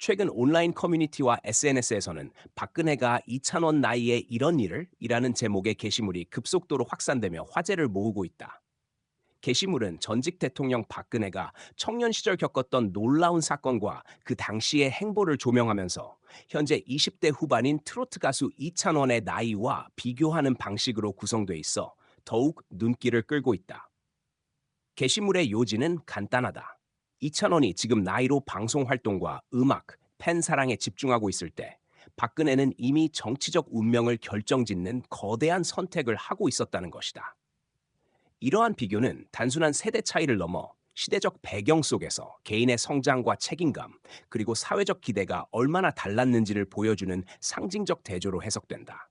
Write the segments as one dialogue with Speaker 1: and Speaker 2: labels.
Speaker 1: 최근 온라인 커뮤니티와 SNS에서는 박근혜가 이찬원 나이에 이런 일을? 이라는 제목의 게시물이 급속도로 확산되며 화제를 모으고 있다. 게시물은 전직 대통령 박근혜가 청년 시절 겪었던 놀라운 사건과 그 당시의 행보를 조명하면서 현재 20대 후반인 트로트 가수 이찬원의 나이와 비교하는 방식으로 구성돼 있어 더욱 눈길을 끌고 있다. 게시물의 요지는 간단하다. 이찬원이 지금 나이로 방송 활동과 음악, 팬 사랑에 집중하고 있을 때 박근혜는 이미 정치적 운명을 결정짓는 거대한 선택을 하고 있었다는 것이다. 이러한 비교는 단순한 세대 차이를 넘어 시대적 배경 속에서 개인의 성장과 책임감, 그리고 사회적 기대가 얼마나 달랐는지를 보여주는 상징적 대조로 해석된다.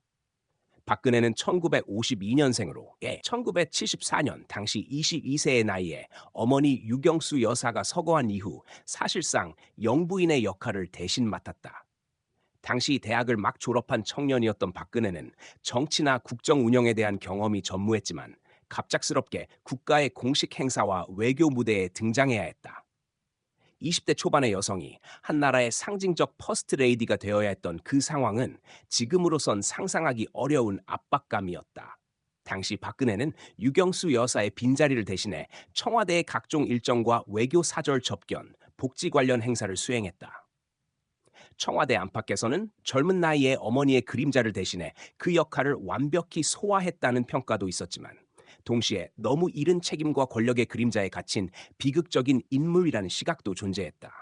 Speaker 1: 박근혜는 1952년생으로 1974년 당시 22세의 나이에 어머니 유경수 여사가 서거한 이후 사실상 영부인의 역할을 대신 맡았다. 당시 대학을 막 졸업한 청년이었던 박근혜는 정치나 국정 운영에 대한 경험이 전무했지만 갑작스럽게 국가의 공식 행사와 외교 무대에 등장해야 했다. 20대 초반의 여성이 한 나라의 상징적 퍼스트 레이디가 되어야 했던 그 상황은 지금으로선 상상하기 어려운 압박감이었다. 당시 박근혜는 유경수 여사의 빈자리를 대신해 청와대의 각종 일정과 외교 사절 접견, 복지 관련 행사를 수행했다. 청와대 안팎에서는 젊은 나이에 어머니의 그림자를 대신해 그 역할을 완벽히 소화했다는 평가도 있었지만 동시에 너무 이른 책임과 권력의 그림자에 갇힌 비극적인 인물이라는 시각도 존재했다.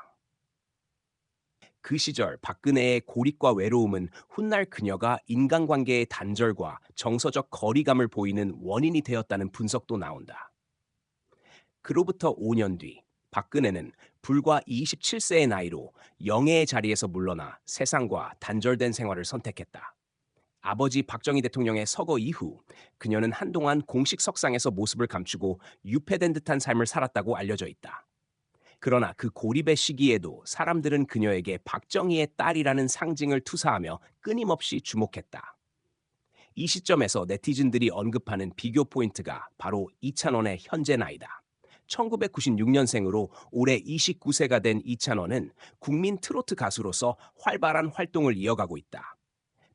Speaker 1: 그 시절 박근혜의 고립과 외로움은 훗날 그녀가 인간관계의 단절과 정서적 거리감을 보이는 원인이 되었다는 분석도 나온다. 그로부터 5년 뒤 박근혜는 불과 27세의 나이로 영예의 자리에서 물러나 세상과 단절된 생활을 선택했다. 아버지 박정희 대통령의 서거 이후 그녀는 한동안 공식 석상에서 모습을 감추고 유폐된 듯한 삶을 살았다고 알려져 있다. 그러나 그 고립의 시기에도 사람들은 그녀에게 박정희의 딸이라는 상징을 투사하며 끊임없이 주목했다. 이 시점에서 네티즌들이 언급하는 비교 포인트가 바로 이찬원의 현재 나이다. 1996년생으로 올해 29세가 된 이찬원은 국민 트로트 가수로서 활발한 활동을 이어가고 있다.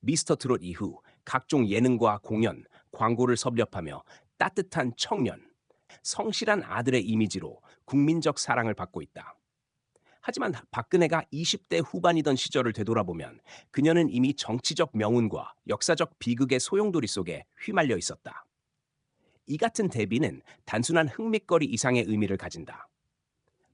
Speaker 1: 미스터 트롯 이후 각종 예능과 공연, 광고를 섭렵하며 따뜻한 청년, 성실한 아들의 이미지로 국민적 사랑을 받고 있다. 하지만 박근혜가 20대 후반이던 시절을 되돌아보면 그녀는 이미 정치적 명운과 역사적 비극의 소용돌이 속에 휘말려 있었다. 이 같은 대비는 단순한 흥미거리 이상의 의미를 가진다.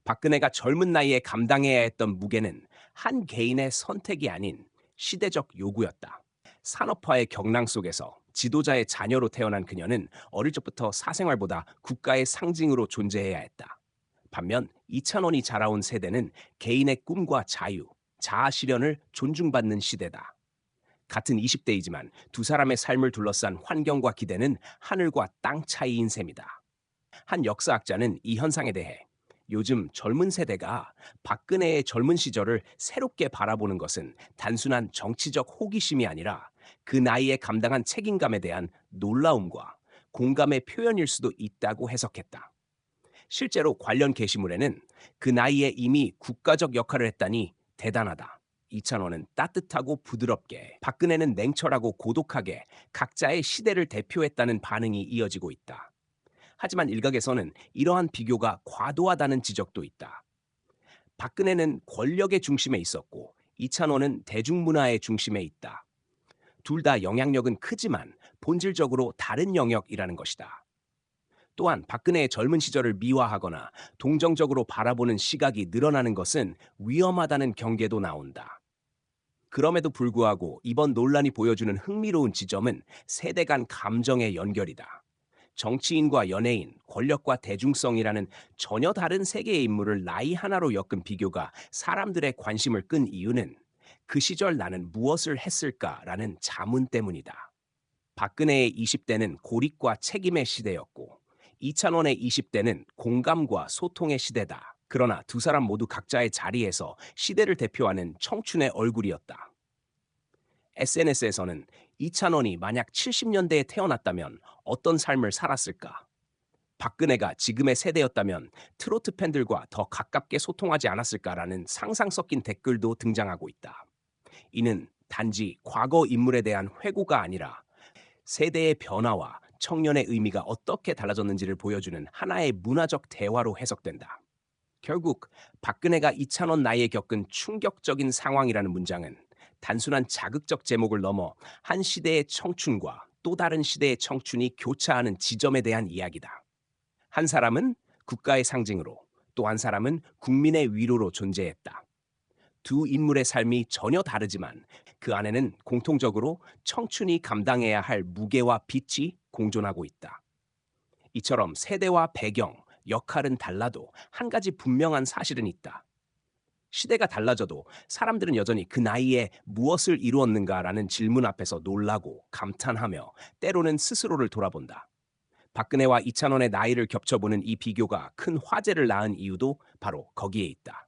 Speaker 1: 박근혜가 젊은 나이에 감당해야 했던 무게는 한 개인의 선택이 아닌 시대적 요구였다. 산업화의 경랑 속에서 지도자의 자녀로 태어난 그녀는 어릴 적부터 사생활보다 국가의 상징으로 존재해야 했다. 반면 이찬원이 자라온 세대는 개인의 꿈과 자유, 자아 실현을 존중받는 시대다. 같은 20대이지만 두 사람의 삶을 둘러싼 환경과 기대는 하늘과 땅 차이인 셈이다. 한 역사학자는 이 현상에 대해 요즘 젊은 세대가 박근혜의 젊은 시절을 새롭게 바라보는 것은 단순한 정치적 호기심이 아니라 그 나이에 감당한 책임감에 대한 놀라움과 공감의 표현일 수도 있다고 해석했다. 실제로 관련 게시물에는 그 나이에 이미 국가적 역할을 했다니 대단하다. 이찬원은 따뜻하고 부드럽게, 박근혜는 냉철하고 고독하게 각자의 시대를 대표했다는 반응이 이어지고 있다. 하지만 일각에서는 이러한 비교가 과도하다는 지적도 있다. 박근혜는 권력의 중심에 있었고 이찬원은 대중문화의 중심에 있다. 둘 다 영향력은 크지만 본질적으로 다른 영역이라는 것이다. 또한 박근혜의 젊은 시절을 미화하거나 동정적으로 바라보는 시각이 늘어나는 것은 위험하다는 경계도 나온다. 그럼에도 불구하고 이번 논란이 보여주는 흥미로운 지점은 세대 간 감정의 연결이다. 정치인과 연예인, 권력과 대중성이라는 전혀 다른 세계의 인물을 나이 하나로 엮은 비교가 사람들의 관심을 끈 이유는 그 시절 나는 무엇을 했을까라는 자문 때문이다. 박근혜의 20대는 고립과 책임의 시대였고 이찬원의 20대는 공감과 소통의 시대다. 그러나 두 사람 모두 각자의 자리에서 시대를 대표하는 청춘의 얼굴이었다. SNS에서는 이찬원이 만약 70년대에 태어났다면 어떤 삶을 살았을까? 박근혜가 지금의 세대였다면 트로트 팬들과 더 가깝게 소통하지 않았을까라는 상상 섞인 댓글도 등장하고 있다. 이는 단지 과거 인물에 대한 회고가 아니라 세대의 변화와 청년의 의미가 어떻게 달라졌는지를 보여주는 하나의 문화적 대화로 해석된다. 결국 박근혜가 이찬원 나이에 겪은 충격적인 상황이라는 문장은 단순한 자극적 제목을 넘어 한 시대의 청춘과 또 다른 시대의 청춘이 교차하는 지점에 대한 이야기다. 한 사람은 국가의 상징으로, 또 한 사람은 국민의 위로로 존재했다. 두 인물의 삶이 전혀 다르지만 그 안에는 공통적으로 청춘이 감당해야 할 무게와 빚이 공존하고 있다. 이처럼 세대와 배경, 역할은 달라도 한 가지 분명한 사실은 있다. 시대가 달라져도 사람들은 여전히 그 나이에 무엇을 이루었는가라는 질문 앞에서 놀라고 감탄하며 때로는 스스로를 돌아본다. 박근혜와 이찬원의 나이를 겹쳐보는 이 비교가 큰 화제를 낳은 이유도 바로 거기에 있다.